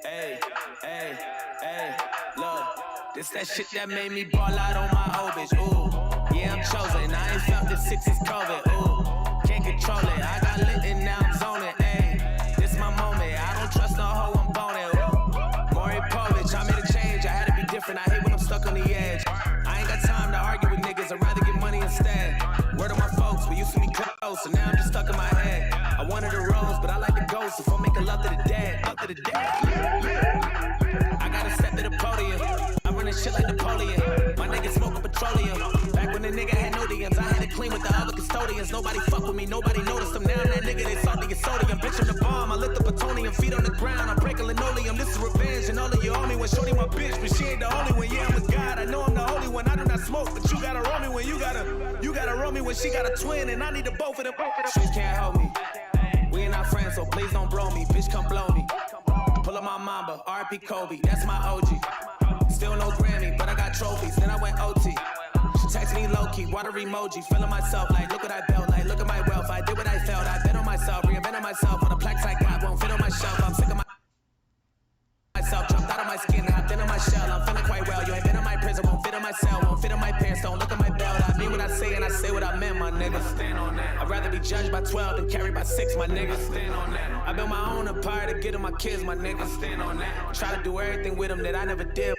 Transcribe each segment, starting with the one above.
Hey, hey, hey, look, this that shit that made me ball out on my old bitch, ooh. Yeah, I'm chosen, I ain't felt this since COVID, ooh. Can't control it, I got lit and now I'm zoning, ayy. This my moment, I don't trust no hoe, I'm boning, ooh. Maury Povich, I made a change, I had to be different, I hate when I'm stuck on the edge. I ain't got time to argue with niggas, I'd rather get money instead. Word of my folks, we used to be close, so now I'm just stuck in my head. I wanted a rose, but I like the ghost, if I'm making love to the dead, up to the dead. I gotta step to the podium, I'm running shit like Napoleon. My niggas smoking petroleum, back when the nigga had no DMs, I had to clean with the other custodians. Nobody fuck with me, nobody noticed them, now I'm that nigga, they salty as sodium. Bitch, I'm the bomb, I lit the plutonium, feet on the ground, I'm breaking linoleum. This is revenge, and all of you owe me when shorty my bitch, but she ain't the only one, yeah, I'm with God, I know I'm the holy one, I do not smoke, but you gotta roll me when you gotta roll me when she got a twin, and I need the both of them. Streets can't help me, we ain't not friends, so please don't bro me, bitch come blow me. Pull up my mamba, RP Kobe, that's my OG. Still no Grammy, but I got trophies, then I went OT. She text me low-key, water emoji, feeling myself like, look what I built, like, look at my wealth, I did what I felt, I bet on myself, reinvented myself, on the plaques I got, won't fit on my shelf, I'm sick of myself, jumped out of my skin, hopped into my shell, I'm feeling quite well, you ain't been in my prison, won't fit in my cell, won't fit in my pants, don't look at my belt, I mean what I say and I say what I meant, my nigga. I'd rather be judged by 12 than carried by 6, my nigga. I built my own empire to get to my kids, my nigga. Try to do everything with them that I never did.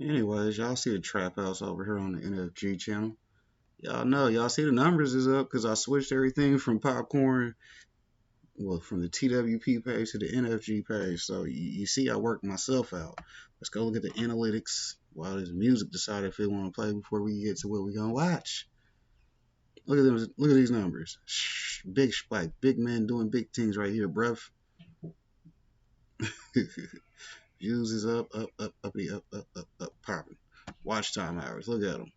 Anyways, y'all see the trap house over here on the NFG channel. Y'all know, y'all see the numbers is up because I switched everything from popcorn, well, from the TWP page to the NFG page. So you see I worked myself out. Let's go look at the analytics while this music decide if it want to play before we get to what we gonna watch. Look at them, look at these numbers. Shh, big spike, big men doing big things right here, bruv. Views is up, popping. Watch time hours, look at them.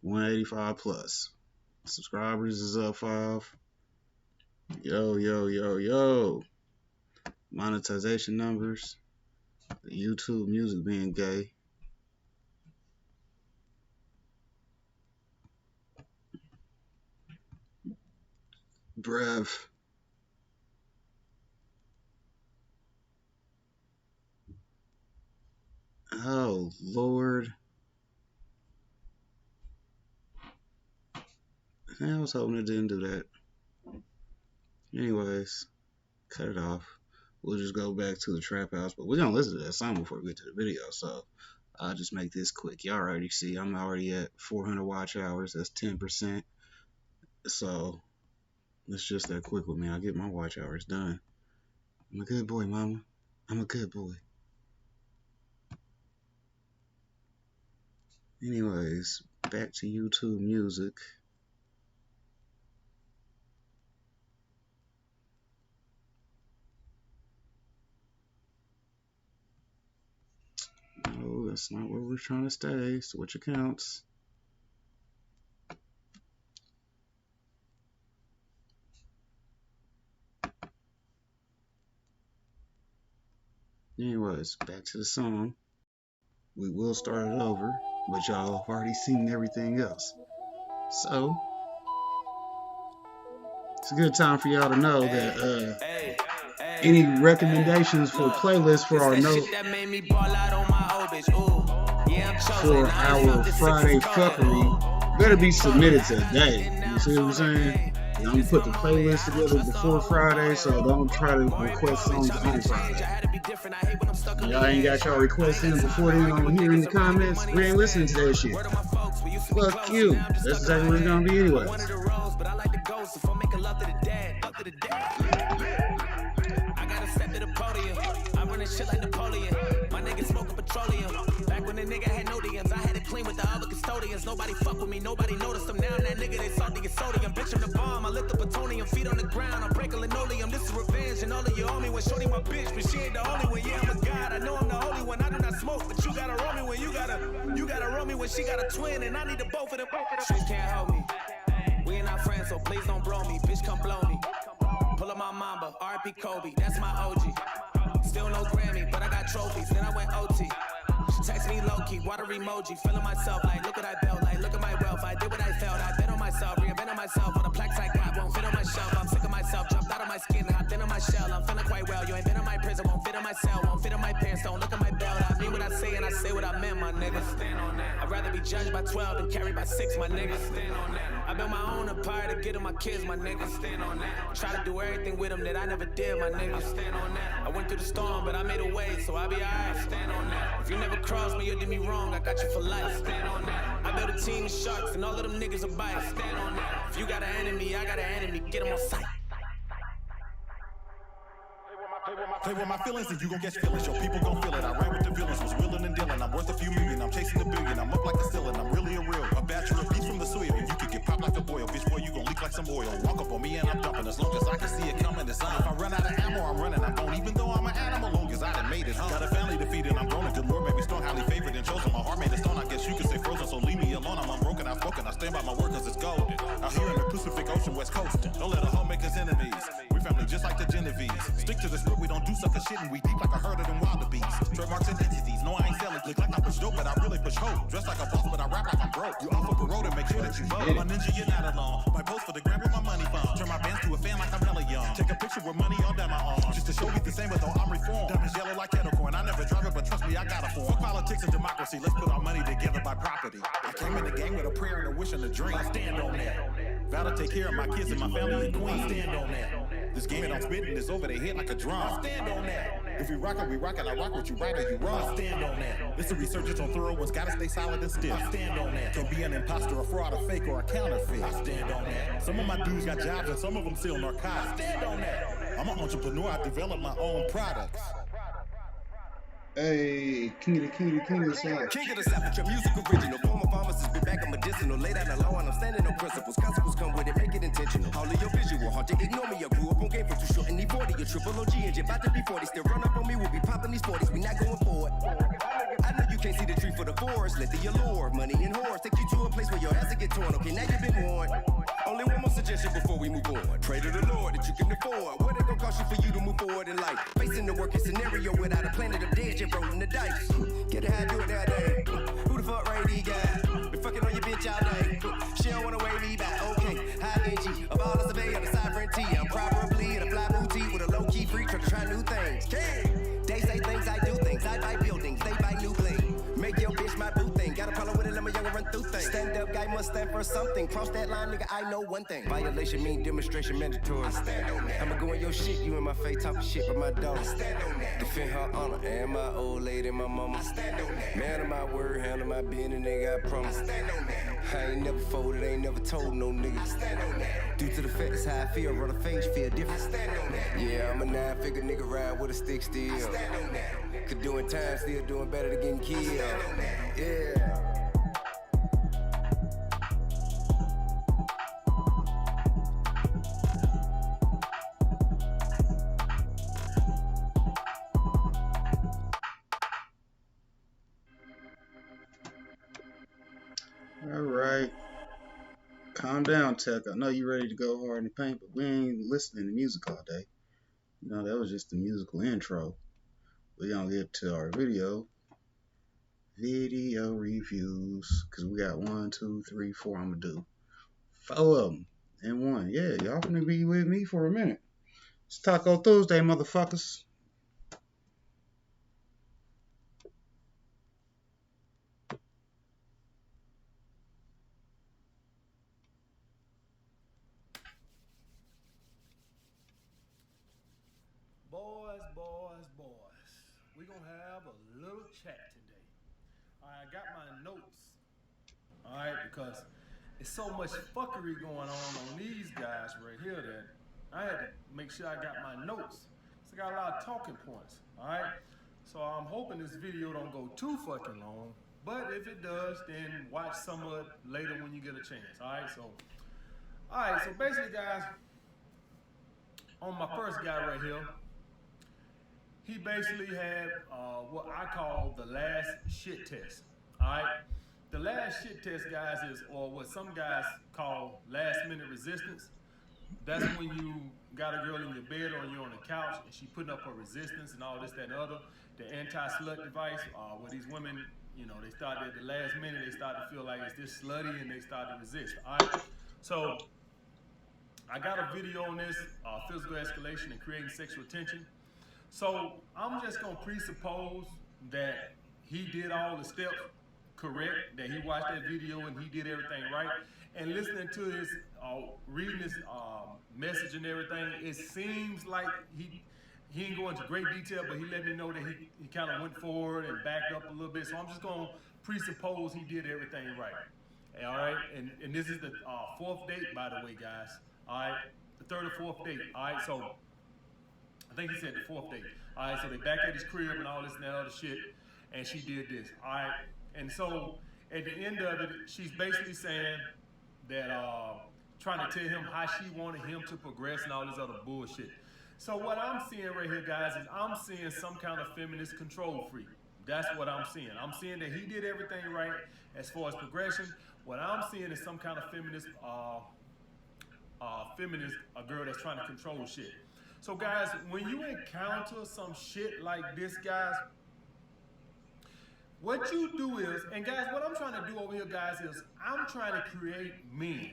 185 plus. Subscribers is up 5. Yo. Monetization numbers. The YouTube music being gay. Bruv. Oh, Lord. I was hoping it didn't do that. Anyways, cut it off. We'll just go back to the trap house. But we're going to listen to that song before we get to the video. So I'll just make this quick. Y'all already see I'm already at 400 watch hours. That's 10%. So it's just that quick with me. I'll get my watch hours done. I'm a good boy, mama. I'm a good boy. Anyways, back to YouTube music. No, that's not where we're trying to stay. Switch accounts. Anyways, back to the song. We will start it over, but y'all have already seen everything else. So, it's a good time for y'all to know that any recommendations for playlists for our Friday fuckery better be submitted today. You see what I'm saying? And I'm gonna put the playlist together before Friday, so don't try to request songs on Friday. Y'all ain't got y'all requests in before then on here in the comments. We ain't listening to that shit. Fuck you. That's exactly what it's gonna be anyway. I gotta step to the podium. I'm running shit like Napoleon. My niggas smoking petroleum. Back when the nigga had no DMs, I had to clean with the other custodians. Nobody fuck with me, nobody noticed them. Now I'm that nigga, they salty as sodium. Bitch, I'm the bomb, I lit the plutonium. Feet on the ground, I'm breaking linoleum. This is revenge, and all of you owe me when shorty my bitch, but she ain't the only one. Yeah, I'm a god, I know I'm the holy one. I do not smoke, but you gotta roll me when you gotta roll me when she got a twin, and I need the both of them. Streets can't help me, we ain't not friends, so please don't bro me. Bitch, come blow me. Pull up my mamba, RP Kobe, that's my OG. Still no Grammy, but I got trophies, then I went OT. Text me low key, water emoji, feeling myself like look what I built, like look at my wealth. I did what I felt, I bet on myself, reinvented myself. All the plaques I got won't fit on my shelf. I'm sick of myself, jumped out of my skin, hopped into my shell. I'm feeling quite well. You ain't been in my prison, won't fit in my cell, won't fit in my pants. Don't look at my belt. I mean what I say and I say what I meant, my nigga. Stand on that. I'd rather be judged by 12 than carried by 6, my nigga. Stand on that. I built my own empire to get to my kids, my nigga. Stand on that. Try to do everything with them that I never did, my nigga. Stand on that. I went through the storm, but I made a way, so I'll be alright. Stand on that. If you never cross me, you did me wrong. I got you for life. Stand on that. I built a team of sharks, and all of them niggas are bites. Stand on that. If you got an enemy, I got an enemy. Get them on sight. Play with my feelings and you gon' catch feelings. Your people gon' feel it. I ran with the villains, was willing and dealing. I'm worth a few million, I'm chasing the billion. I'm up like a ceiling, I'm really a real. A batcher of beats from the soil. You could get popped like a boil. Bitch boy, you gon' leak like some oil. Walk up on me and I'm dumping. As long as I can see it coming, it's on. If I run out of ammo, I'm running. I don't even though I'm an animal. Long as I done made it. Got a family to feed and I'm growing. Good Lord made me strong, highly favored and chosen. My heart made of stone, I guess you could say frozen. So leave me alone, I'm unbroken, I'm spoken. I stand by my word cause it's golden. Out here in the Pacific Ocean, West Coast. Don't let a hoe make us enemies. We family just like the Genovese. Stick to the script, we don't do sucker shit and we deep like a herd of them wildebeest. Trademarks and entities, no I ain't selling. Look like I push dope, but I really push hope. Dress like a boss, but I rap like I'm broke. You offer parole to make sure that you vote. My ninja, you're not alone. My post for the gram with my money phone. Turn my bands to a fan like I'm hella young. Take a picture with money all down my arm. Just to show me the same, but though I'm reformed. Diamonds yellow like kettle corn. I never drive it, but trust me, I got a form. Fuck politics and democracy, let's put our money together by property. I came in the game with a prayer and a wish and a dream. I stand on that. Vow to take care of my kids and my family and queen. I stand on that. This game that I'm spitting is over their head like a drum. I stand on that. If we rock it, we rock it. I rock what you right or you wrong. I stand on that. It's a resurgence on thorough ones. Gotta stay solid and stiff. I stand on that. Can be an imposter, a fraud, a fake, or a counterfeit. I stand on that. Some of my dudes got jobs and some of them sell narcotics. I stand on that. I'm an entrepreneur. I develop my own products. Hey, king of the South. King of the South with your music original. Former pharmacist, been back on medicinal. Lay down the law and I'm standing on principles. Consequences come with it, make it intentional. All of your visual haunted, ignore me. I grew up on game for too short and need 40. Your triple OG engine, about to be 40. Still run up on me, we'll be popping these 40s. We not going forward. I know you can't see the tree for the forest. Let the allure, money and horse take you to a place where your ass will get torn. Okay, now you've been warned. Only one more suggestion before we move on. Pray to the Lord that you can afford. What it gonna cost you for you to move forward in life? Facing the working scenario without a planet of dead, just rolling the dice. Get it how I do it that day. Who the fuck Ray D guy? Been fucking on your bitch all day. She don't wanna wave me back. Okay, high NG. Of all the survey of the sovereignty. I'm probably in a fly boutique with a low key freak trying to try new things. They say things, I do things. I buy buildings, they buy new bling. Make your bitch my boo thing. Got a problem with it, let my younger run through things. Stand up guy must stand for something. Cross that line, nigga, I know one thing. Violation mean demonstration mandatory. I stand on that. I'ma go in your shit, you in my face talking shit with my dog. I stand on that. Defend her honor and my old lady, my mama. I stand on that. Man of my word, handle my business, nigga, I promise. I stand on that. I ain't never folded, ain't never told no nigga. I stand on that. Due to the fact that's how I feel, run a face, feel different. I stand on that. Yeah, I'm a 9-figure nigga ride with a stick still. I stand on that. Could doing time, still doing better than getting killed. Yeah. All right. Calm down, Tech. I know you're ready to go hard in the paint, but we ain't listening to music all day. You know, that was just the musical intro. We're going to get to our video reviews, because we got 1, 2, 3, 4. I'm going to do 4 of them in one. Yeah, y'all going to be with me for a minute. It's Taco Tuesday, motherfuckers. Boys, we're gonna have a little chat today. I got my notes, all right, because it's so much fuckery going on these guys right here that I had to make sure I got my notes. So I got a lot of talking points, all right? So I'm hoping this video don't go too fucking long, but if it does, then watch some of it later when you get a chance, all right? So basically, guys, on my first guy right here, he basically had what I call the last shit test, all right? The last shit test, guys, is, or what some guys call last minute resistance. That's when you got a girl in your bed or you're on the couch and she putting up her resistance and all this, that, and the other. The anti-slut device, where these women, you know, they start at the last minute, they start to feel like it's this slutty and they start to resist. All right. So I got a video on this, physical escalation and creating sexual tension. So I'm just gonna presuppose that he did all the steps correct, that he watched that video and he did everything right. And listening to his, reading his message and everything, it seems like he didn't go into great detail, but he let me know that he kind of went forward and backed up a little bit. So I'm just gonna presuppose he did everything right. All right, and this is the fourth date, by the way, guys. All right, the third or fourth date. All right, so I think he said the fourth date. All right, so they back at his crib and all this and that other shit, and she did this. All right, and so at the end of it, she's basically saying that trying to tell him how she wanted him to progress and all this other bullshit. So what I'm seeing right here, guys, is I'm seeing some kind of feminist control freak. That's what I'm seeing. I'm seeing that he did everything right as far as progression. What I'm seeing is some kind of feminist, a girl that's trying to control shit. So guys, when you encounter some shit like this, guys, what you do is, and guys, what I'm trying to do over here, guys, is I'm trying to create men.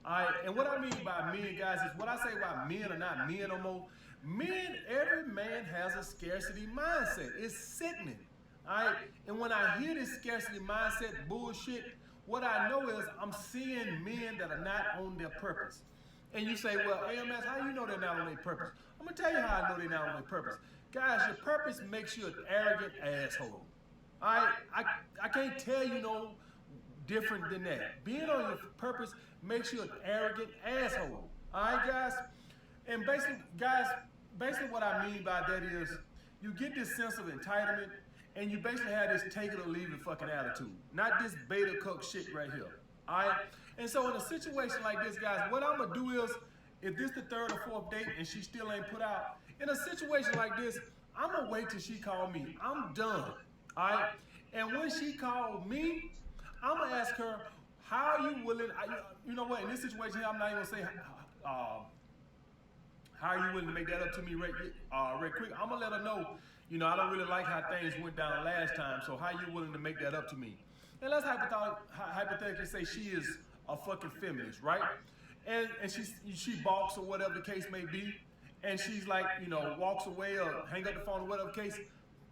All right, and what I mean by men, guys, is what I say about men are not men no more. Men, every man has a scarcity mindset. It's sickening. All right, and when I hear this scarcity mindset bullshit, what I know is I'm seeing men that are not on their purpose. And you say, well, AMS, how do you know they're not on their purpose? I'm gonna tell you how I know they're not on their purpose. Guys, your purpose makes you an arrogant asshole. All right, I can't tell you no different than that. Being on your purpose makes you an arrogant asshole. All right, guys? And basically, guys, what I mean by that is you get this sense of entitlement and you basically have this take it or leave it fucking attitude. Not this beta cuck shit right here. All right? And so in a situation like this, guys, what I'm going to do is, if this the third or fourth date and she still ain't put out, in a situation like this, I'm going to wait till she call me. I'm done. All right? And when she called me, I'm going to ask her, how are you willing, you know what, in this situation here, I'm not even going to say, how are you willing to make that up to me right quick? I'm going to let her know, you know, I don't really like how things went down last time, so how are you willing to make that up to me? And let's hypothetically say she is a fucking feminist, right? And she balks or whatever the case may be, and she's like, you know, walks away or hang up the phone or whatever the case.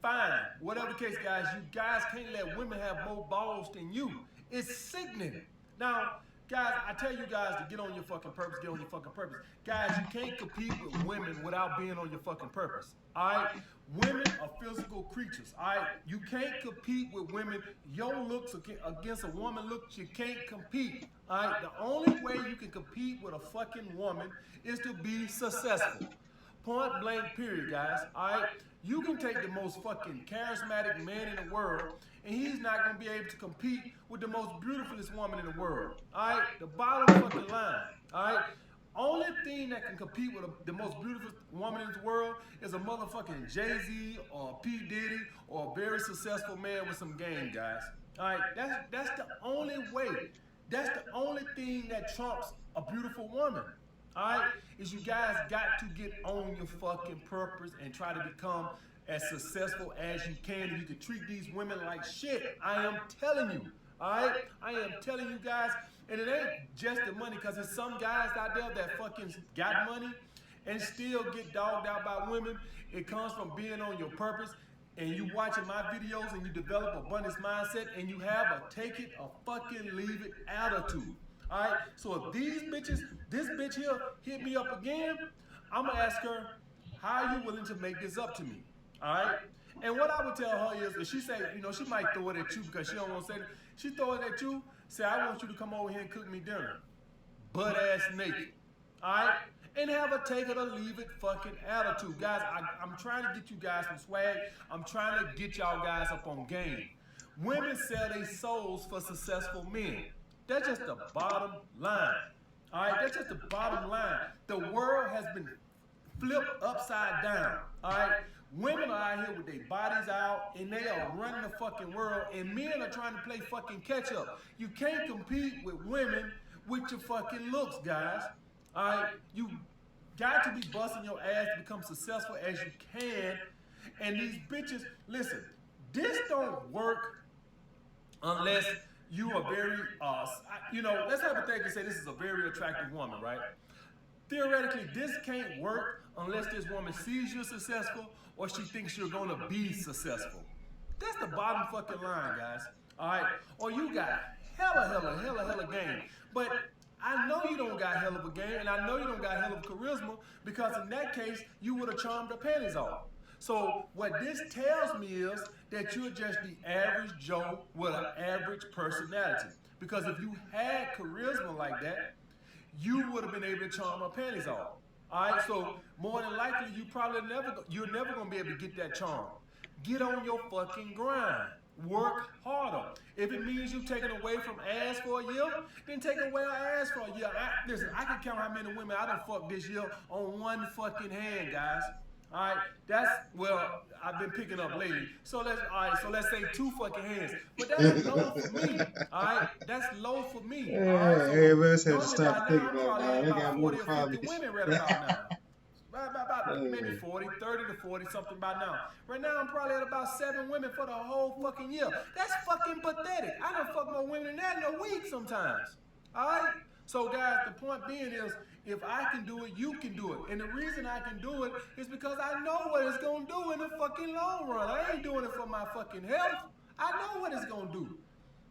Fine, whatever the case, guys, you guys can't let women have more balls than you. It's sickening. Now, guys, I tell you guys to get on your fucking purpose, get on your fucking purpose. Guys, you can't compete with women without being on your fucking purpose. All right? Women are physical creatures. All right? You can't compete with women. Your looks against a woman looks, you can't compete. All right? The only way you can compete with a fucking woman is to be successful. Point blank, period, guys. All right? You can take the most fucking charismatic man in the world, and he's not going to be able to compete with the most beautifulest woman in the world. All right? The bottom fucking line. All right? Only thing that can compete with the most beautiful woman in the world is a motherfucking Jay-Z or P. Diddy or a very successful man with some game, guys. All right? That's the only way. That's the only thing that trumps a beautiful woman. All right, is you guys got to get on your fucking purpose and try to become as successful as you can. You can treat these women like shit. I am telling you. All right, I am telling you guys, and it ain't just the money, because there's some guys out there that fucking got money and still get dogged out by women. It comes from being on your purpose, and you watching my videos and you develop a abundance mindset, and you have a take it or fucking leave it attitude. All right, so if these bitches, this bitch here hit me up again, I'm gonna ask her, how are you willing to make this up to me? All right, and what I would tell her is, if she say, you know, she might throw it at you because she don't want to say it, she throw it at you, say, I want you to come over here and cook me dinner, butt ass naked, all right, and have a take it or leave it fucking attitude. Guys, I'm trying to get you guys some swag. I'm trying to get y'all guys up on game. Women sell their souls for successful men. That's just the bottom line. All right, that's just the bottom line. The world has been flipped upside down. All right, women are out here with their bodies out, and they are running the fucking world, and men are trying to play fucking catch up. You can't compete with women with your fucking looks, guys. All right, you got to be busting your ass to become successful as you can. And these bitches, listen, this don't work unless you are very, let's hypothetically say this is a very attractive woman, right? Theoretically, this can't work unless this woman sees you're successful or she thinks you're gonna be successful. That's the bottom fucking line, guys. All right? Or you got hella game. But I know you don't got hell of a game, and I know you don't got hell of charisma, because in that case, you would have charmed her panties off. So what this tells me is that you're just the average Joe with an average personality. Because if you had charisma like that, you would have been able to charm her panties off. All right, so more than likely, you're never gonna be able to get that charm. Get on your fucking grind. Work harder. If it means you taking away from ass for a year, then take away her ass for a year. Listen, I can count how many women I done fucked this year on one fucking hand, guys. All right, I've been picking up lately. So let's say 2 fucking hands. But that's low for me. All right, that's low for me. All right, so Hey, let's have to normally stop by now thinking I'm about probably at that. I about got more 40 than or 5 50 minutes. women right about now. About maybe 40, 30 to 40, something by now. Right now, I'm probably at about 7 women for the whole fucking year. That's fucking pathetic. I done fuck more women than that in a week sometimes. All right? So, guys, the point being is, if I can do it, you can do it. And the reason I can do it is because I know what it's going to do in the fucking long run. I ain't doing it for my fucking health. I know what it's going to do.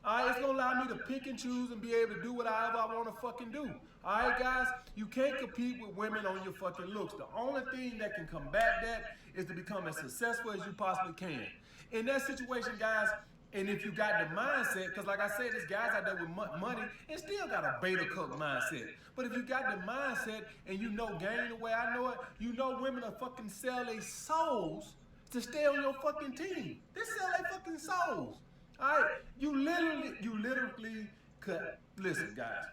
All right, it's gonna allow me to pick and choose and be able to do whatever I want to fucking do. All right, guys, you can't compete with women on your fucking looks. The only thing that can combat that is to become as successful as you possibly can. In that situation, guys, and if you got the mindset, because like I said, there's guys out there with money and still got a beta cook mindset. But if you got the mindset and you know game the way I know it, you know women are fucking sell their souls to stay on your fucking team. They sell their fucking souls. All right, you literally could, listen, guys,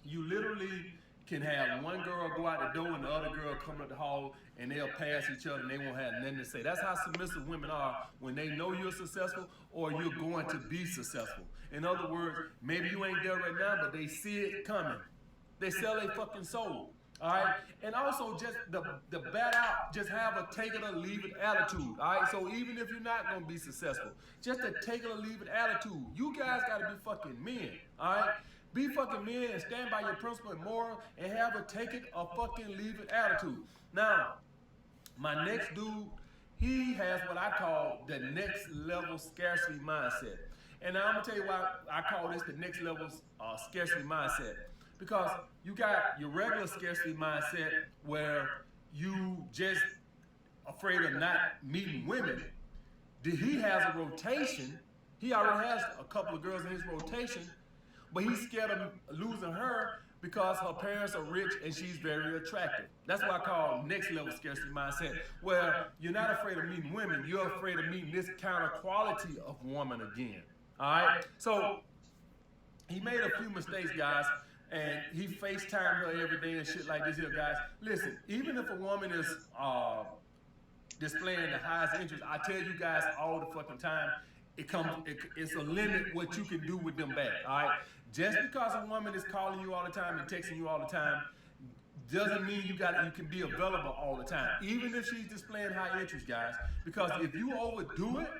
you literally can have one girl go out the door and the other girl come up the hall and they'll pass each other and they won't have nothing to say. That's how submissive women are when they know you're successful or you're going to be successful. In other words, maybe you ain't there right now, but they see it coming. They sell their fucking soul. All right, and also just the bat out, just have a take it or leave it attitude. All right, so even if you're not gonna be successful, just a take it or leave it attitude. You guys gotta be fucking men. All right, be fucking men and stand by your principle and moral and have a take it or fucking leave it attitude. Now, my next dude, he has what I call the next level scarcity mindset. And now I'm gonna tell you why I call this the next level scarcity mindset. Because you got your regular scarcity mindset where you just afraid of not meeting women. He has a rotation. He already has a couple of girls in his rotation, but he's scared of losing her because her parents are rich and she's very attractive. That's what I call next level scarcity mindset, where you're not afraid of meeting women, you're afraid of meeting this kind of quality of woman again. All right? So he made a few mistakes, guys. And he FaceTimed her every day and shit like this here, guys. Listen, even if a woman is displaying the highest interest, I tell you guys all the fucking time, it's a limit what you can do with them back, all right? Just because a woman is calling you all the time and texting you all the time doesn't mean you can be available all the time, even if she's displaying high interest, guys. Because if you overdo it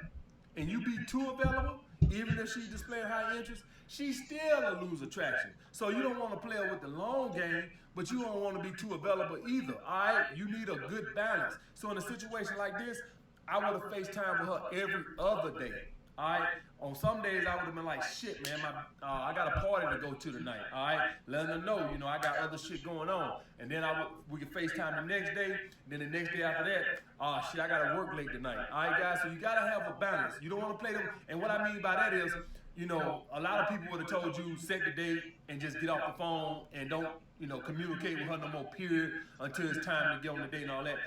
and you be too available, even if she's displaying high interest, she still will lose attraction. So you don't want to play her with the long game, but you don't want to be too available either, all right? You need a good balance. So in a situation like this, I would have FaceTime with her every other day, all right? On some days, I would have been like, shit, man, I got a party to go to tonight, all right? Letting her know, I got other shit going on. And then we could FaceTime the next day. Then the next day after that, shit, I got to work late tonight. All right, guys, so you got to have a balance. You don't want to play them. And what I mean by that is, a lot of people would have told you set the date and just get off the phone and don't, communicate with her no more, period, until it's time to get on the date and all that.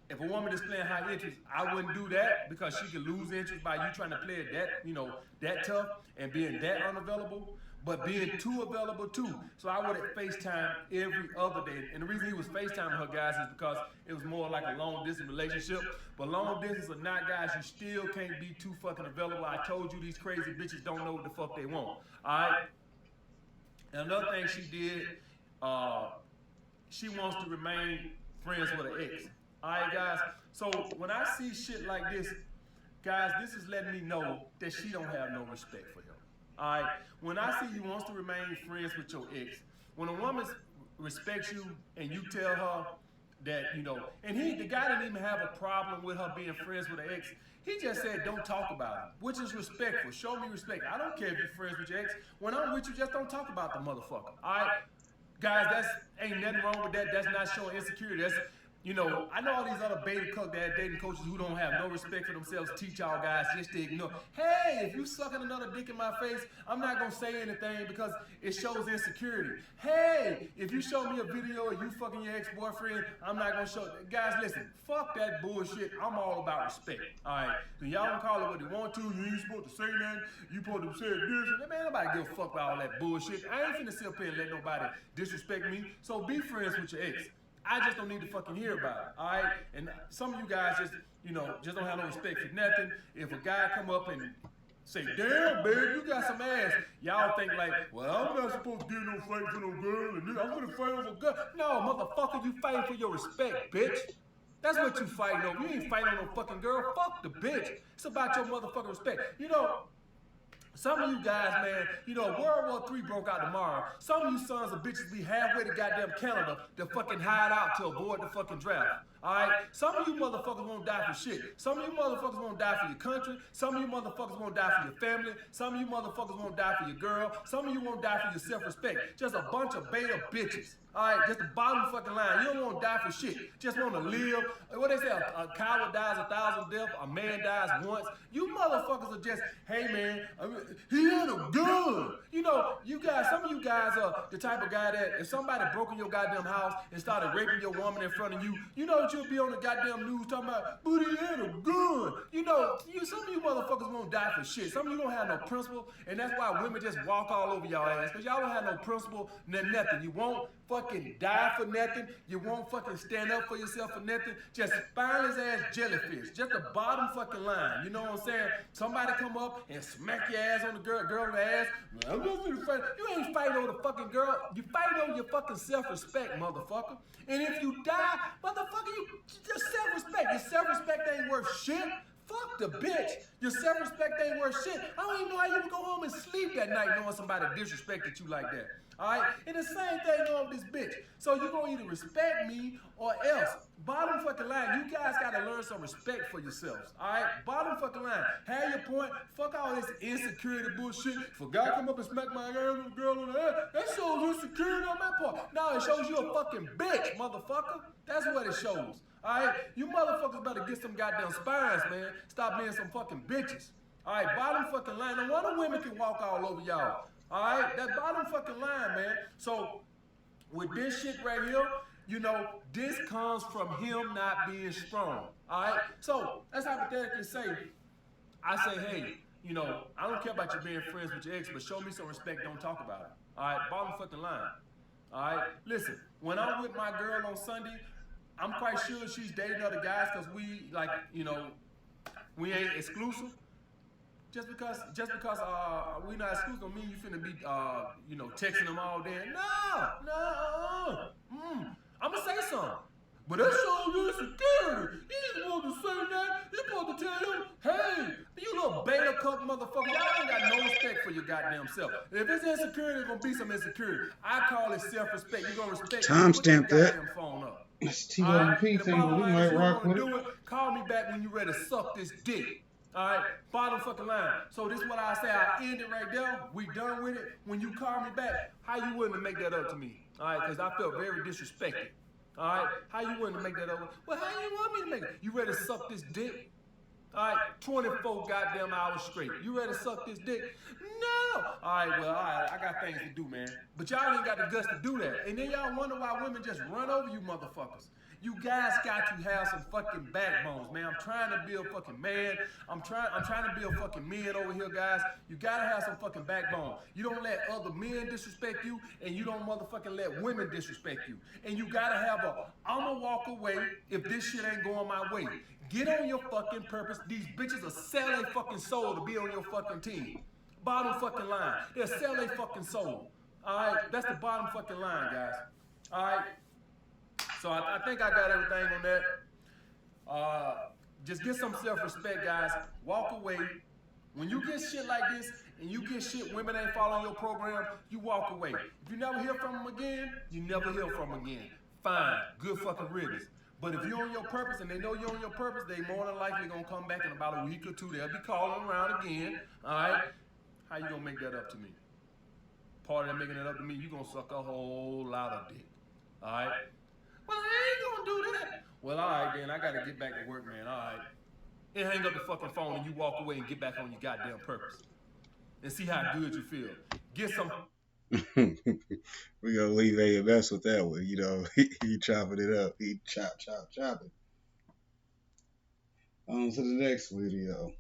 If a woman is playing high interest, I wouldn't do that because she could lose interest by you trying to play it that tough and being that unavailable, but being too available too. So I would have FaceTime every other day. And the reason he was FaceTiming her, guys, is because it was more like a long distance relationship. But long distance or not, guys, you still can't be too fucking available. I told you these crazy bitches don't know what the fuck they want. All right? And another thing she did, she wants to remain friends with her ex. All right, guys. So when I see shit like this, guys, this is letting me know that she don't have no respect for him. All right. When I see you wants to remain friends with your ex, when a woman respects you and you tell her that, you know, and the guy didn't even have a problem with her being friends with her ex. He just said, don't talk about him, which is respectful. Show me respect. I don't care if you're friends with your ex. When I'm with you, just don't talk about the motherfucker. All right? Guys, ain't nothing wrong with that. That's not showing insecurity. That's, you know, I know all these other beta dating coaches who don't have no respect for themselves teach y'all guys just to ignore. Hey, if you sucking another dick in my face, I'm not going to say anything because it shows insecurity. Hey, if you show me a video of you fucking your ex-boyfriend, I'm not going to show. Guys, listen, fuck that bullshit. I'm all about respect. All right? So y'all can call it what they want to. You ain't supposed to say nothing. You supposed to say this. Man, nobody give a fuck about all that bullshit. I ain't finna sit up here and let nobody disrespect me. So be friends with your ex. I just don't need to fucking hear about it, all right? And some of you guys just, you know, just don't have no respect for nothing. If a guy come up and say, damn, babe, you got some ass, y'all think like, well, I'm not supposed to give no fight for no girl, and I'm gonna fight over a girl. No, motherfucker, you fighting for your respect, bitch. That's what you fighting over. You ain't fighting on no fucking girl. Fuck the bitch. It's about your motherfucking respect. You know, some of you guys, man, you know, World War III broke out tomorrow. Some of you sons of bitches be halfway to goddamn Canada to fucking hide out to avoid the fucking draft. All right? Some of you motherfuckers won't die for shit. Some of you motherfuckers won't die for your country. Some of you motherfuckers won't die for your family. Some of you motherfuckers won't die for your girl. Some of you won't die for your self-respect. Just a bunch of beta bitches. All right, just the bottom fucking line. You don't want to die for shit. Just want to live. What they say, a coward dies 1,000 deaths, a man dies once. You motherfuckers are just, hey man, he had a gun. You know, you guys, some of you guys are the type of guy that if somebody broke in your goddamn house and started raping your woman in front of you, you know that you'll be on the goddamn news talking about, but he had a gun. You know, some of you motherfuckers won't die for shit. Some of you don't have no principle, and that's why women just walk all over y'all ass, because y'all don't have no principle, nothing. You won't fucking die for nothing. You won't fucking stand up for yourself for nothing. Just spineless ass jellyfish. Just the bottom fucking line. You know what I'm saying? Somebody come up and smack your ass on the girl on the ass. I'm not gonna fight. You ain't fighting over the fucking girl. You fighting over your fucking self-respect, motherfucker. And if you die, motherfucker, your self-respect. Your self-respect ain't worth shit. Fuck the bitch. Your self-respect ain't worth shit. I don't even know how you can go home and sleep that night knowing somebody disrespected you like that. All right? And the same thing on with this bitch. So you're going to either respect me or else. Bottom fucking line, you guys got to learn some respect for yourselves. All right? Bottom fucking line. Have your point. Fuck all this insecurity bullshit. If a guy come up and smack my girl on the head, that shows insecurity on my part. No, it shows you a fucking bitch, motherfucker. That's what it shows. All right? You motherfuckers better get some goddamn spines, man. Stop being some fucking bitches. All right? Bottom fucking line. No wonder women can walk all over y'all. All right? That bottom fucking line, man. So, with this shit right here, you know, this comes from him not being strong. All right? So, let's hypothetically say, I say, hey, you know, I don't care about you being friends with your ex, but show me some respect. Don't talk about it. All right? Bottom fucking line. All right? Listen, when I'm with my girl on Sunday, I'm quite sure she's dating other guys because we, like, you know, we ain't exclusive. Just because we not exclusive don't mean you finna be, you know, texting them all day. No. I'm gonna say something. But that shows you insecurity. You ain't supposed to say that. You supposed to tell him, hey, you little beta cuck motherfucker, y'all ain't got no respect for your goddamn self. If it's insecurity, it's gonna be some insecurity. I call it self-respect. You're gonna respect me. Put your goddamn phone up. That's TWP thing, but we might rock with it. Call me back when you ready to suck this dick. All right, bottom fucking line. So this is what I say. I end it right there. We done with it. When you call me back, how you willing to make that up to me? All right, because I felt very disrespected. All right, how you willing to make that up? Well, how you want me to make it? You ready to suck this dick? All right, 24 goddamn hours straight. You ready to suck this dick? No. All right, well, all right, I got things to do, man. But y'all ain't got the guts to do that. And then y'all wonder why women just run over you motherfuckers. You guys got to have some fucking backbones, man. I'm trying to be a fucking man. I'm trying to be a fucking man over here, guys. You gotta have some fucking backbone. You don't let other men disrespect you, and you don't motherfucking let women disrespect you. And you gotta have I'ma walk away if this shit ain't going my way. Get on your fucking purpose. These bitches will sell their fucking soul to be on your fucking team. Bottom fucking line. They'll sell their fucking soul. All right? That's the bottom fucking line, guys. All right? So I think I got everything on that. Just get some self-respect, guys. Walk away. When you get shit like this and you get shit women ain't following your program, you walk away. If you never hear from them again, you never hear from them again. Fine, good fucking riddance. But if you're on your purpose and they know you're on your purpose, they more than likely gonna come back in about a week or two. They'll be calling around again. All right? How you gonna make that up to me? Part of that making it up to me, you gonna suck a whole lot of dick. All right? Well, I ain't gonna do that. Well, all right, then I gotta get back to work, man. All right. And hang up the fucking phone and you walk away and get back on your goddamn purpose. And see how good you feel. Get some. We're gonna leave AMS with that one. You know, he chopping it up. He chop it. On to the next video.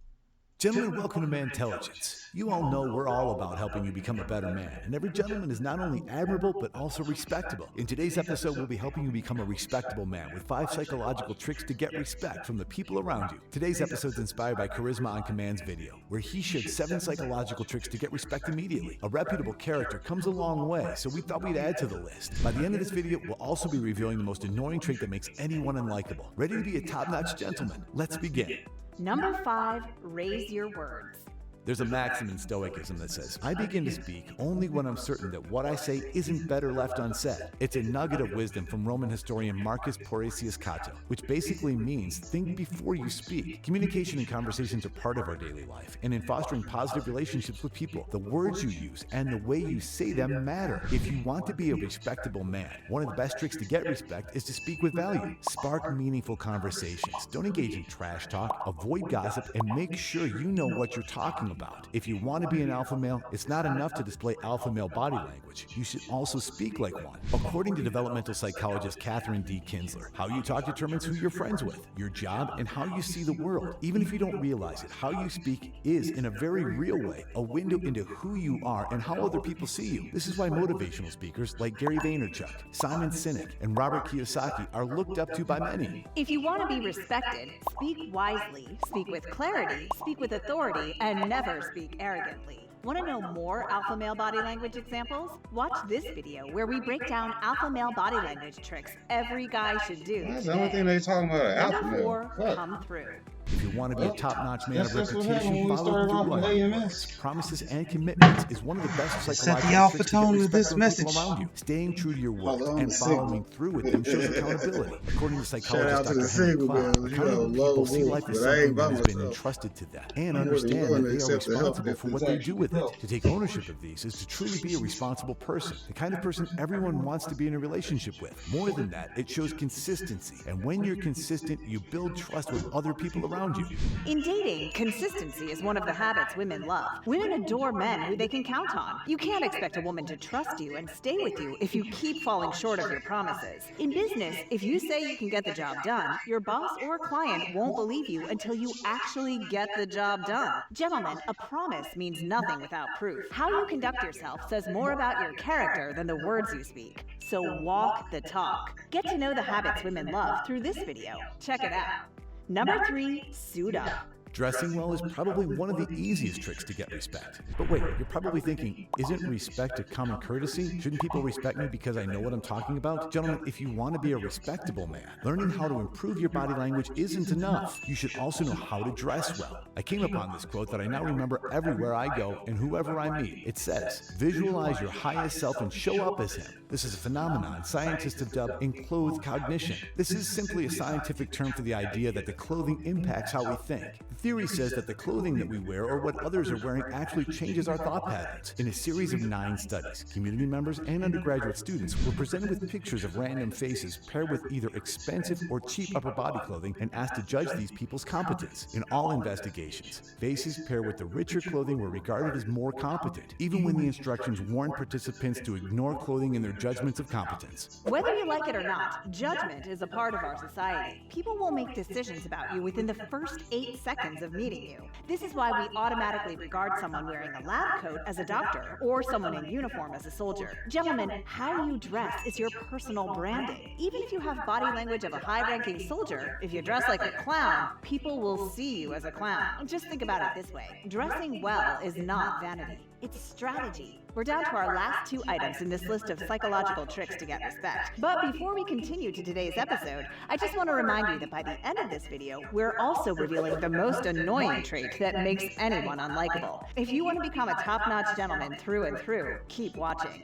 Gentlemen, welcome to Mantelligence. You all know we're all about helping you become a better man, and every gentleman is not only admirable, but also respectable. In today's episode, we'll be helping you become a respectable man with 5 psychological tricks to get respect from the people around you. Today's episode is inspired by Charisma on Command's video, where he shared 7 psychological tricks to get respect immediately. A reputable character comes a long way, so we thought we'd add to the list. By the end of this video, we'll also be revealing the most annoying trait that makes anyone unlikable. Ready to be a top-notch gentleman? Let's begin. Number 5, raise your words. There's a maxim in Stoicism that says, I begin to speak only when I'm certain that what I say isn't better left unsaid. It's a nugget of wisdom from Roman historian Marcus Porcius Cato, which basically means think before you speak. Communication and conversations are part of our daily life, and in fostering positive relationships with people, the words you use and the way you say them matter. If you want to be a respectable man, one of the best tricks to get respect is to speak with value. Spark meaningful conversations. Don't engage in trash talk, avoid gossip, and make sure you know what you're talking about. If you want to be an alpha male, it's not enough to display alpha male body language. You should also speak like one. According to developmental psychologist Catherine D. Kinsler, how you talk determines who you're friends with, your job, and how you see the world. Even if you don't realize it, how you speak is, in a very real way, a window into who you are and how other people see you. This is why motivational speakers like Gary Vaynerchuk, Simon Sinek, and Robert Kiyosaki are looked up to by many. If you want to be respected, speak wisely, speak with clarity, speak with authority, and never speak arrogantly. Want to know more alpha male body language examples? Watch this video where we break down alpha male body language tricks every guy should do. That's the only thing they talking about. Alpha Number male. 4, come through. If you want to be a top-notch man of That's what happened reputation, when we follow started through off on with your AMS. words. Promises and commitments is one of the best Set psychological the alpha tricks tone to with get this respect from people message. around you. Staying true to your word Hold on, and following through with them shows accountability. According to Shout out psychologist to the Dr. Henry single Cloud, girls, you know, accountable low people see wolf, life as but I ain't something by that has been myself. entrusted to them and I'm more than understand willing that to they are accept the help responsible if for it's what they actually do with it. help. To take ownership of these is to truly be a responsible person, the kind of person everyone wants to be in a relationship with. More than that, it shows consistency, and when you're consistent, you build trust with other people around you. In dating, consistency is one of the habits women love. Women adore men who they can count on. You can't expect a woman to trust you and stay with you if you keep falling short of your promises. In business, if you say you can get the job done, your boss or client won't believe you until you actually get the job done. Gentlemen, a promise means nothing without proof. How you conduct yourself says more about your character than the words you speak. So walk the talk. Get to know the habits women love through this video. Check it out. Number 3, suit up. Dressing well is probably one of the easiest tricks to get respect. But wait, you're probably thinking, isn't respect a common courtesy? Shouldn't people respect me because I know what I'm talking about? Gentlemen, if you want to be a respectable man, learning how to improve your body language isn't enough. You should also know how to dress well. I came upon this quote that I now remember everywhere I go and whoever I meet. It says, visualize your highest self and show up as him. This is a phenomenon scientists have dubbed enclothed cognition. This is simply a scientific term for the idea that the clothing impacts how we think. The theory says that the clothing that we wear or what others are wearing actually changes our thought patterns. In a series of 9 studies, community members and undergraduate students were presented with pictures of random faces paired with either expensive or cheap upper body clothing and asked to judge these people's competence. In all investigations, faces paired with the richer clothing were regarded as more competent, even when the instructions warned participants to ignore clothing in their judgments of competence. Whether you like it or not, judgment is a part of our society. People will make decisions about you within the first 8 seconds of meeting you. This is why we automatically regard someone wearing a lab coat as a doctor or someone in uniform as a soldier. Gentlemen, how you dress is your personal branding. Even if you have body language of a high-ranking soldier, if you dress like a clown, people will see you as a clown. Just think about it this way. Dressing well is not vanity. It's strategy. we're down to our last 2 items in this list of psychological tricks to get respect. But before we continue to today's episode, I just want to remind you that by the end of this video, we're also revealing the most annoying trait that makes anyone unlikable. If you want to become a top-notch gentleman through and through, keep watching.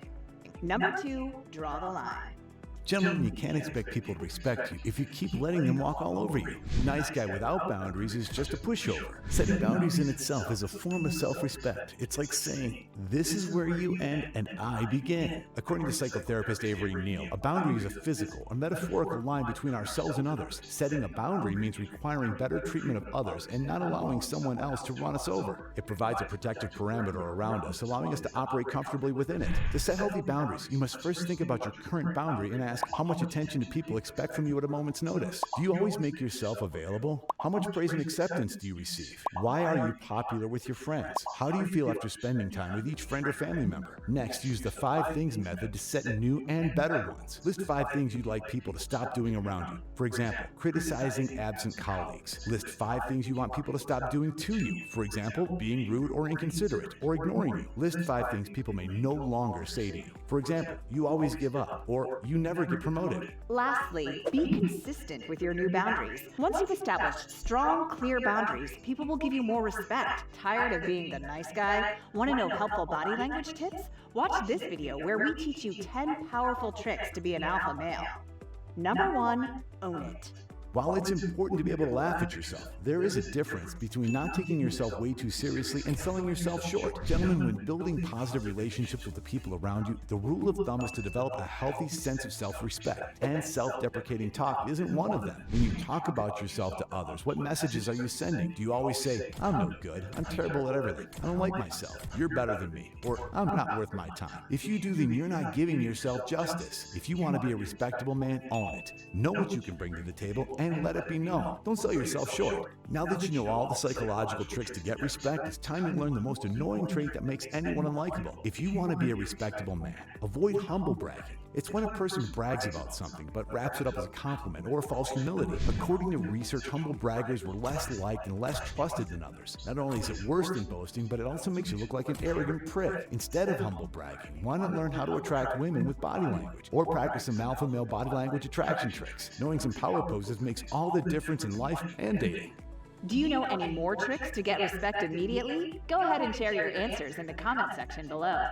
Number 2, draw the line. Gentlemen, you can't expect people to respect you if you keep letting them walk all over you. Nice guy without boundaries is just a pushover. Setting boundaries in itself is a form of self-respect. It's like saying, this is where you end and I begin. According to psychotherapist Avery Neal, a boundary is a physical or metaphorical line between ourselves and others. Setting a boundary means requiring better treatment of others and not allowing someone else to run us over. It provides a protective parameter around us, allowing us to operate comfortably within it. To set healthy boundaries, you must first think about your current boundary and ask, how much attention do people expect from you at a moment's notice? Do you always make yourself available? How much praise and acceptance do you receive? Why are you popular with your friends? How do you feel after spending time with each friend or family member? Next, use the 5 things method to set new and better ones. List 5 things you'd like people to stop doing around you. For example, criticizing absent colleagues. List 5 things you want people to stop doing to you. For example, being rude or inconsiderate or ignoring you. List 5 things people may no longer say to you. For example, you always give up or you never get promoted. Lastly, be consistent with your new boundaries. Once you've established strong, clear boundaries, people will give you more respect. Tired of being the nice guy? Want to know helpful body language tips? Watch this video where we teach you 10 powerful tricks to be an alpha male. Number 1, own it. While it's important to be able to laugh at yourself, there is a difference between not taking yourself way too seriously and selling yourself short. Gentlemen, when building positive relationships with the people around you, the rule of thumb is to develop a healthy sense of self-respect, and self-deprecating talk isn't one of them. When you talk about yourself to others, what messages are you sending? Do you always say, I'm no good, I'm terrible at everything, I don't like myself, you're better than me, or I'm not worth my time? If you do, then you're not giving yourself justice. If you want to be a respectable man, own it. Know what you can bring to the table, and let it be known. Don't sell yourself short. Now that you know all the psychological tricks to get respect, it's time to learn the most annoying trait that makes anyone unlikable. If you want to be a respectable man, avoid humble bragging. It's when a person brags about something but wraps it up as a compliment or false humility. According to research, humble braggers were less liked and less trusted than others. Not only is it worse than boasting, but it also makes you look like an arrogant prick. Instead of humble bragging, why not learn how to attract women with body language? Or practice some alpha male body language attraction tricks. Knowing some power poses makes all the difference in life and dating. Do you know any more tricks to get respect immediately? Go ahead and share your answers in the comment section below.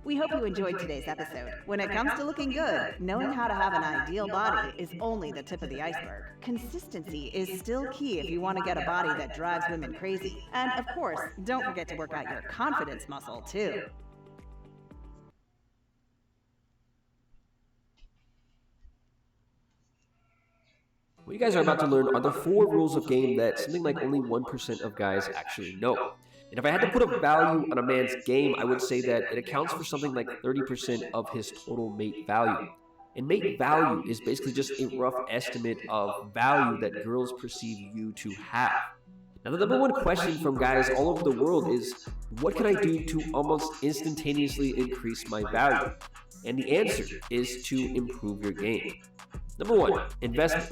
We hope you enjoyed today's episode. When it comes to looking good, knowing how to have an ideal body is only the tip of the iceberg. Consistency is still key if you want to get a body that drives women crazy. And of course, don't forget to work out your confidence muscle too. What you guys are about to learn are the 4 rules of game that something like only 1% of guys actually know. And if I had to put a value on a man's game, I would say that it accounts for something like 30% of his total mate value. And mate value is basically just a rough estimate of value that girls perceive you to have. Now, the number 1 question from guys all over the world is, what can I do to almost instantaneously increase my value? And the answer is to improve your game. Number 1, investment.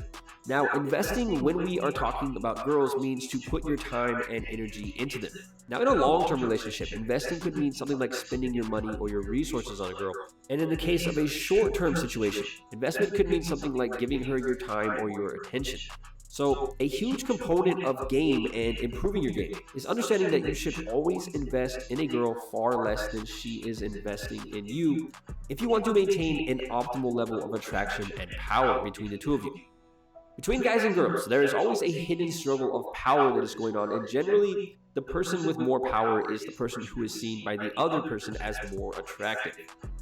Now, investing when we are talking about girls means to put your time and energy into them. Now, in a long-term relationship, investing could mean something like spending your money or your resources on a girl. And in the case of a short-term situation, investment could mean something like giving her your time or your attention. So, a huge component of game and improving your game is understanding that you should always invest in a girl far less than she is investing in you if you want to maintain an optimal level of attraction and power between the two of you. Between guys and girls, there is always a hidden struggle of power that is going on, and generally, the person with more power is the person who is seen by the other person as more attractive.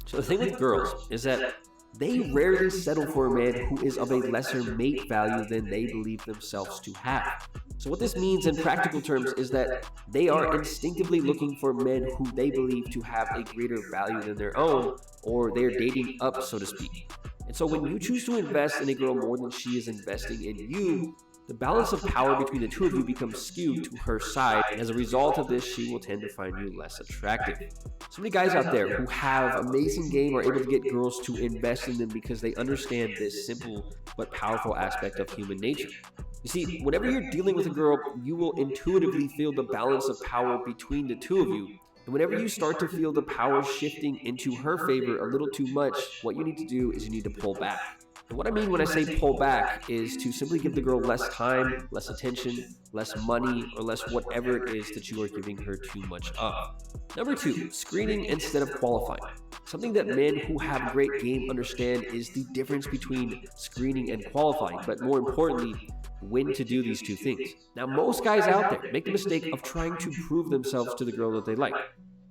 So the thing with girls is that they rarely settle for a man who is of a lesser mate value than they believe themselves to have. So what this means in practical terms is that they are instinctively looking for men who they believe to have a greater value than their own, or they're dating up, so to speak. And so when you choose to invest in a girl more than she is investing in you, the balance of power between the two of you becomes skewed to her side, and as a result of this, she will tend to find you less attractive. So many guys out there who have amazing game are able to get girls to invest in them because they understand this simple but powerful aspect of human nature. You see, whenever you're dealing with a girl, you will intuitively feel the balance of power between the two of you, And whenever you start to feel the power shifting into her favor a little too much, what you need to do is you need to pull back. And what I mean when I say pull back is to simply give the girl less time, less attention, less money, or less whatever it is that you are giving her too much of. Number 2, screening instead of qualifying. Something that men who have great game understand is the difference between screening and qualifying, but more importantly, when to do these two things. Now, most guys out there make the mistake of trying to prove themselves to the girl that they like.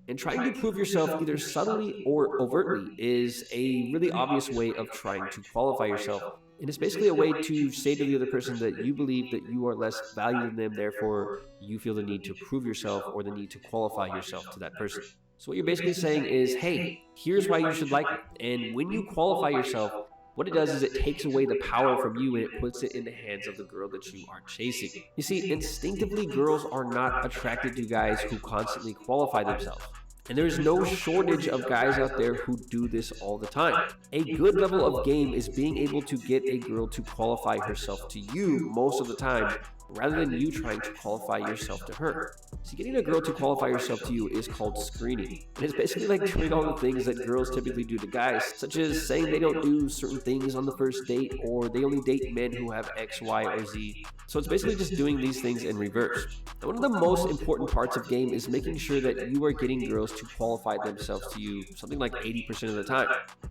And trying to prove yourself either subtly or overtly is a really obvious way of trying to qualify yourself. And it's basically a way to say to the other person that you believe that you are less valued than them, therefore you feel the need to prove yourself or the need to qualify yourself to that person. So what you're basically saying is, hey, here's why you should like me. And when you qualify yourself, what it does is it takes away the power from you and it puts it in the hands of the girl that you are chasing. You see, instinctively, girls are not attracted to guys who constantly qualify themselves. And there is no shortage of guys out there who do this all the time. A good level of game is being able to get a girl to qualify herself to you most of the time, rather than you trying to qualify yourself to her. See, getting a girl to qualify herself to you is called screening. And it's basically like doing all the things that girls typically do to guys, such as saying they don't do certain things on the first date, or they only date men who have X, Y, or Z. So it's basically just doing these things in reverse. And one of the most important parts of game is making sure that you are getting girls to qualify themselves to you something like 80% of the time.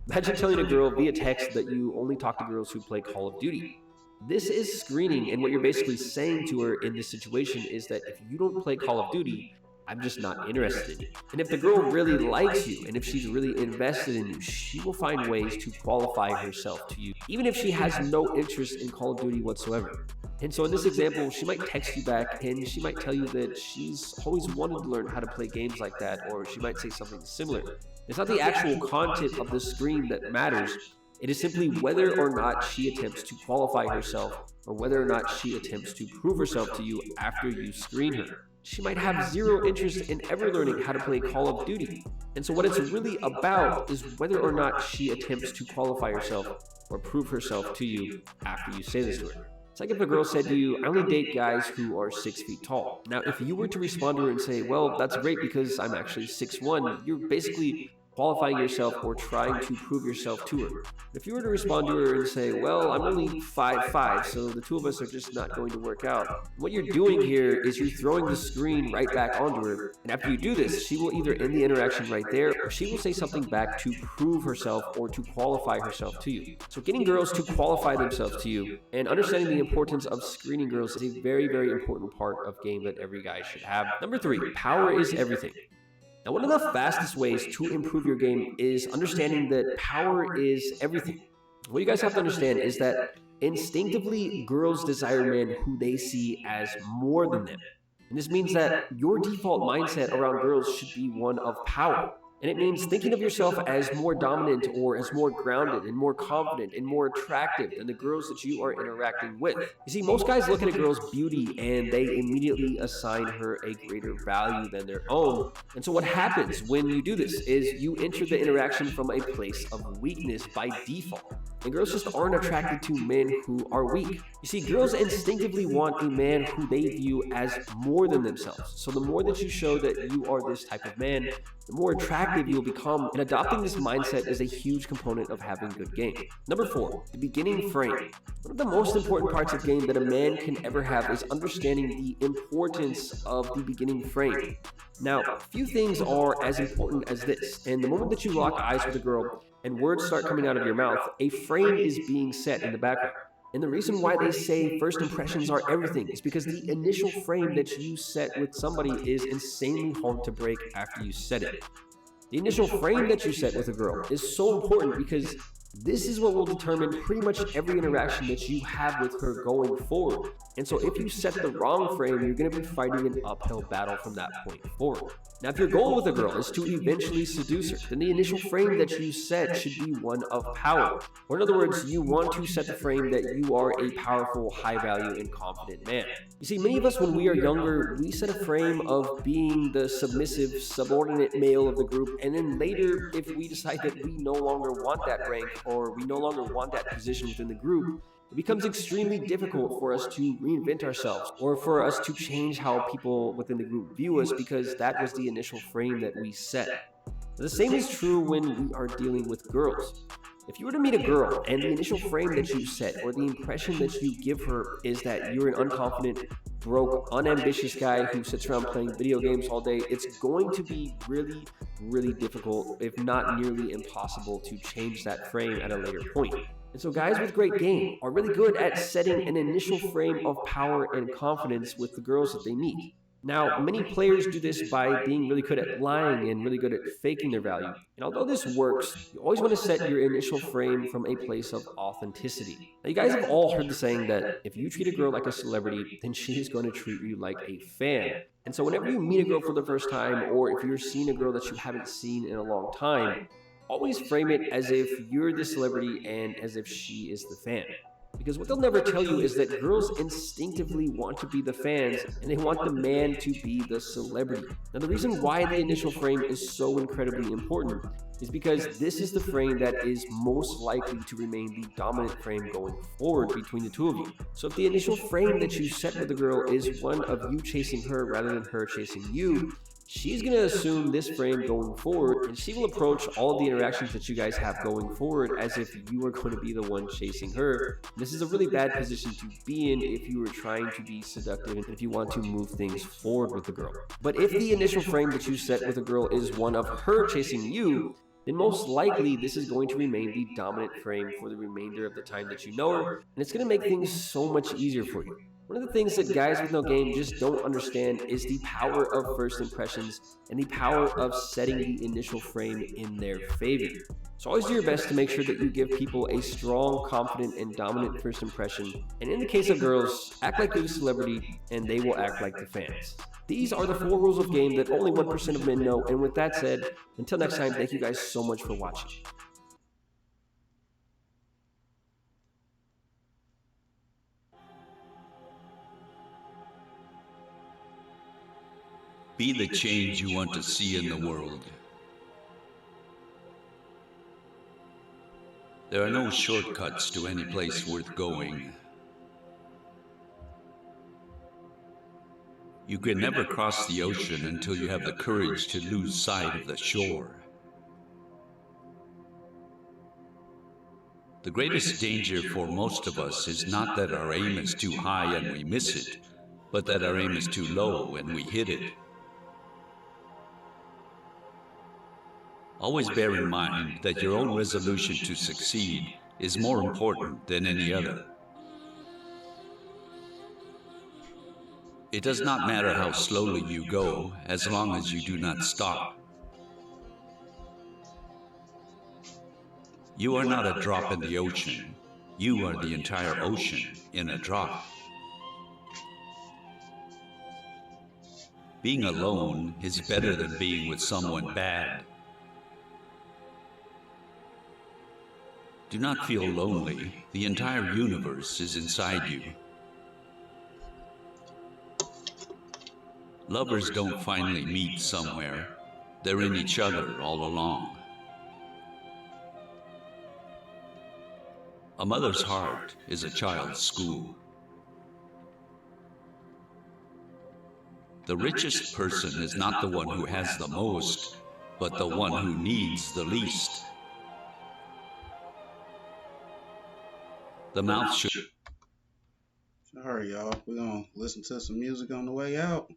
Imagine telling a girl via text that you only talk to girls who play Call of Duty. This is screening, and what you're basically saying to her in this situation is that if you don't play Call of Duty, I'm just not interested in you. And if the girl really likes you, and if she's really invested in you, she will find ways to qualify herself to you, even if she has no interest in Call of Duty whatsoever. And so in this example, she might text you back, and she might tell you that she's always wanted to learn how to play games like that, or she might say something similar. It's not the actual content of the screen that matters. It is simply whether or not she attempts to qualify herself, or whether or not she attempts to prove herself to you after you screen her. She might have zero interest in ever learning how to play Call of Duty. And so what it's really about is whether or not she attempts to qualify herself or prove herself to you after you say this to her. It's like if a girl said to you, I only date guys who are 6 feet tall. Now, if you were to respond to her and say, well, that's great because I'm actually 6'1", you're basically qualifying yourself or trying to prove yourself to her. If you were to respond to her and say, well, I'm only 5'5", so the two of us are just not going to work out, what you're doing here is you're throwing the screen right back onto her, and after you do this, she will either end the interaction right there, or she will say something back to prove herself or to qualify herself to you. So getting girls to qualify themselves to you and understanding the importance of screening girls is a very, very important part of game that every guy should have. Number 3, power is everything. Now, one of the fastest ways to improve your game is understanding that power is everything. What you guys have to understand is that instinctively, girls desire men who they see as more than them. And this means that your default mindset around girls should be one of power. And it means thinking of yourself as more dominant or as more grounded and more confident and more attractive than the girls that you are interacting with. You see, most guys look at a girl's beauty and they immediately assign her a greater value than their own. And so what happens when you do this is you enter the interaction from a place of weakness by default. And girls just aren't attracted to men who are weak. You see, girls instinctively want a man who they view as more than themselves. So the more that you show that you are this type of man, the more attractive you'll become, and adopting this mindset is a huge component of having good game. Number 4, the beginning frame. One of the most important parts of game that a man can ever have is understanding the importance of the beginning frame. Now, few things are as important as this, and the moment that you lock eyes with a girl and words start coming out of your mouth, a frame is being set in the background. And the reason why they say first impressions are everything is because the initial frame that you set with somebody is insanely hard to break after you set it. The initial frame that you set with a girl is so important because this is what will determine pretty much every interaction that you have with her going forward. And so if you set the wrong frame, you're going to be fighting an uphill battle from that point forward. Now, if your goal with a girl is to eventually seduce her, then the initial frame that you set should be one of power. Or in other words, you want to set the frame that you are a powerful, high-value, and confident man. You see, many of us, when we are younger, we set a frame of being the submissive, subordinate male of the group, and then later, if we decide that we no longer want that rank, or we no longer want that position within the group, it becomes extremely difficult for us to reinvent ourselves or for us to change how people within the group view us because that was the initial frame that we set. The same is true when we are dealing with girls. If you were to meet a girl and the initial frame that you set or the impression that you give her is that you're an unconfident, broke, unambitious guy who sits around playing video games all day, it's going to be really, really difficult, if not nearly impossible, to change that frame at a later point. And so guys with great game are really good at setting an initial frame of power and confidence with the girls that they meet. Now, many players do this by being really good at lying and really good at faking their value. And although this works, you always want to set your initial frame from a place of authenticity. Now, you guys have all heard the saying that if you treat a girl like a celebrity, then she is going to treat you like a fan. And so whenever you meet a girl for the first time, or if you're seeing a girl that you haven't seen in a long time, always frame it as if you're the celebrity and as if she is the fan. Because what they'll never tell you is that girls instinctively want to be the fans and they want the man to be the celebrity. Now, the reason why the initial frame is so incredibly important is because this is the frame that is most likely to remain the dominant frame going forward between the two of you. So if the initial frame that you set with the girl is one of you chasing her rather than her chasing you, she's going to assume this frame going forward, and she will approach all of the interactions that you guys have going forward as if you are going to be the one chasing her. This is a really bad position to be in if you are trying to be seductive and if you want to move things forward with the girl. But if the initial frame that you set with a girl is one of her chasing you, then most likely this is going to remain the dominant frame for the remainder of the time that you know her, and it's going to make things so much easier for you. One of the things that guys with no game just don't understand is the power of first impressions and the power of setting the initial frame in their favor. So always do your best to make sure that you give people a strong, confident, and dominant first impression. And in the case of girls, act like you're the celebrity and they will act like the fans. These are the 4 rules of game that only 1% of men know. And with that said, until next time, thank you guys so much for watching. Be the change you want to see in the world. There are no shortcuts to any place worth going. You can never cross the ocean until you have the courage to lose sight of the shore. The greatest danger for most of us is not that our aim is too high and we miss it, but that our aim is too low and we hit it. Always bear in mind that your own resolution to succeed is more important than any other. It does not matter how slowly you go, as long as you do not stop. You are not a drop in the ocean. You are the entire ocean in a drop. Being alone is better than being with someone bad. Do not feel lonely. The entire universe is inside you. Lovers don't finally meet somewhere. They're in each other all along. A mother's heart is a child's school. The richest person is not the one who has the most, but the one who needs the least. The mouth should... Sorry, y'all. We're going to listen to some music on the way out.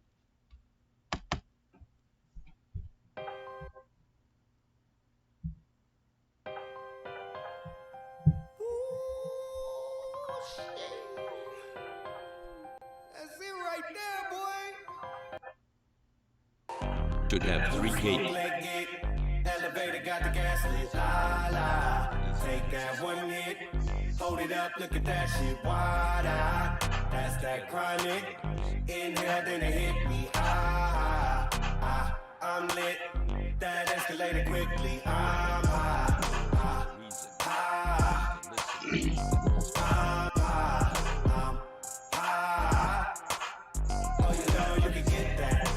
should have 3 gates. Elevator got the gas lit, la la. Take that one hit, hold it up, look at that shit, wide eye. That's that chronic. Inhale, then it hit me, ah, ah, I'm lit. That escalated quickly, I'm high, ah, ah, oh, you know you can get that,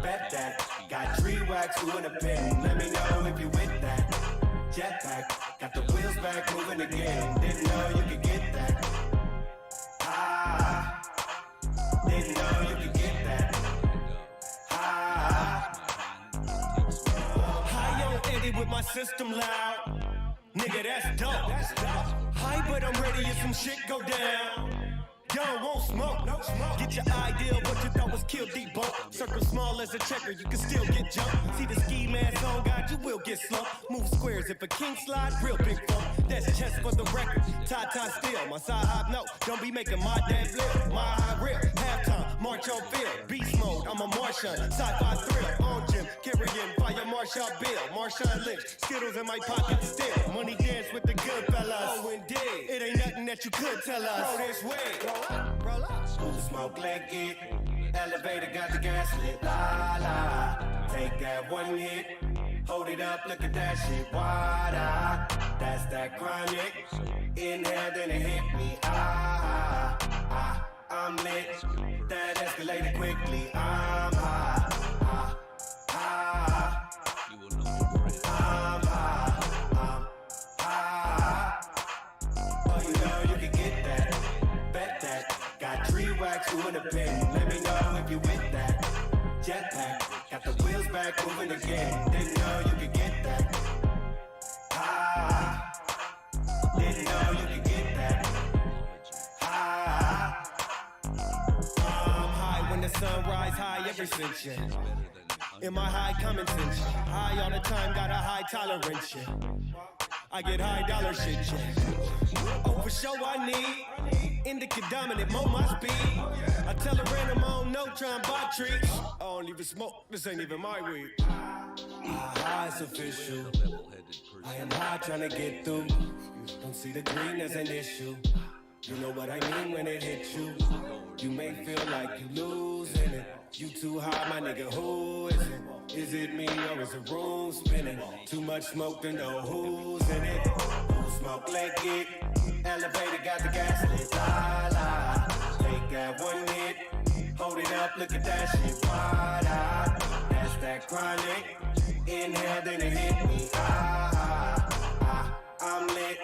bet that. Got tree wax, you in a pin. Let me know if you with that. Jetpack, got the wheels back moving again. Didn't know you could get that. them loud. Nigga, that's dope. Hype, but I'm ready if some shit go down. Young won't smoke. Get your idea of what you thought was kill deep bump. Circle small as a checker, you can still get jumped. See the ski mask on God, you will get slumped. Move squares if a king slide, real big funk. That's chest for the record. Tie still, my side hop no. Don't be making my dad flip. My high real, halftime, march on field. Beast mode, I'm a Martian. Sci-fi thrill, on gym, carrying fire, Marshall Bill. Marshawn Lynch, Skittles in my pocket still. Money dance with the good fellas. Oh, indeed. It ain't nothing that you could tell us. Bro, this way. Roll up. Smooth smoke, let it. Elevator got the gas lit. La la. Take that one hit. Hold it up, look at that shit. Wada. That's that chronic. Inhale, then it hit me. I'm lit. That escalated quickly. I'm high. I'm high. Oh, you know you can get that. Bet that. Got tree wax, you in a pin. Let me know if you with that. Jetpack. Got the wheels back, moving again. Didn't know you could get that. Didn't know you could get that. I'm high when the sun rise high every since yeah. In my high common sense, high all the time, got a high tolerance, yeah. I get high dollar shit, yeah. Oh, for sure I need indica dominant, more my speed. I tell a random I don't know, try and buy treats. I don't even smoke, this ain't even my weed. High is official. I am high trying to get through. Don't see the green as an issue. You know what I mean when it hits you. You may feel like you losing it. You too high, my nigga, who is it? Is it me or is the room spinning? Too much smoke to know who's in it. Who smoke, let it. Elevator got the gas lit. La la. Take that one hit. Hold it up, look at that shit. Wada. That's that chronic. Inhale, then it hit me. I'm lit.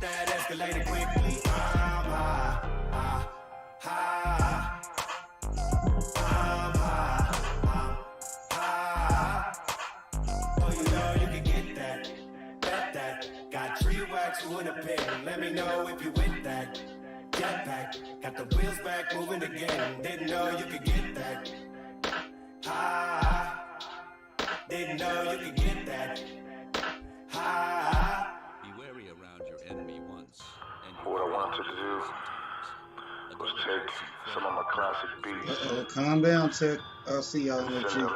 That escalated quickly. I'm high. Oh, you know you can get that. Bet that. Got tree wax, you in a pin. Let me know if you with that. Jetpack. Got the wheels back, moving again. Didn't know you could get that. Didn't know you could get that. Be wary around your enemy once. And What I wanted to do was take some of my classic beats. Calm down, Tech. I'll see y'all in the Send G. them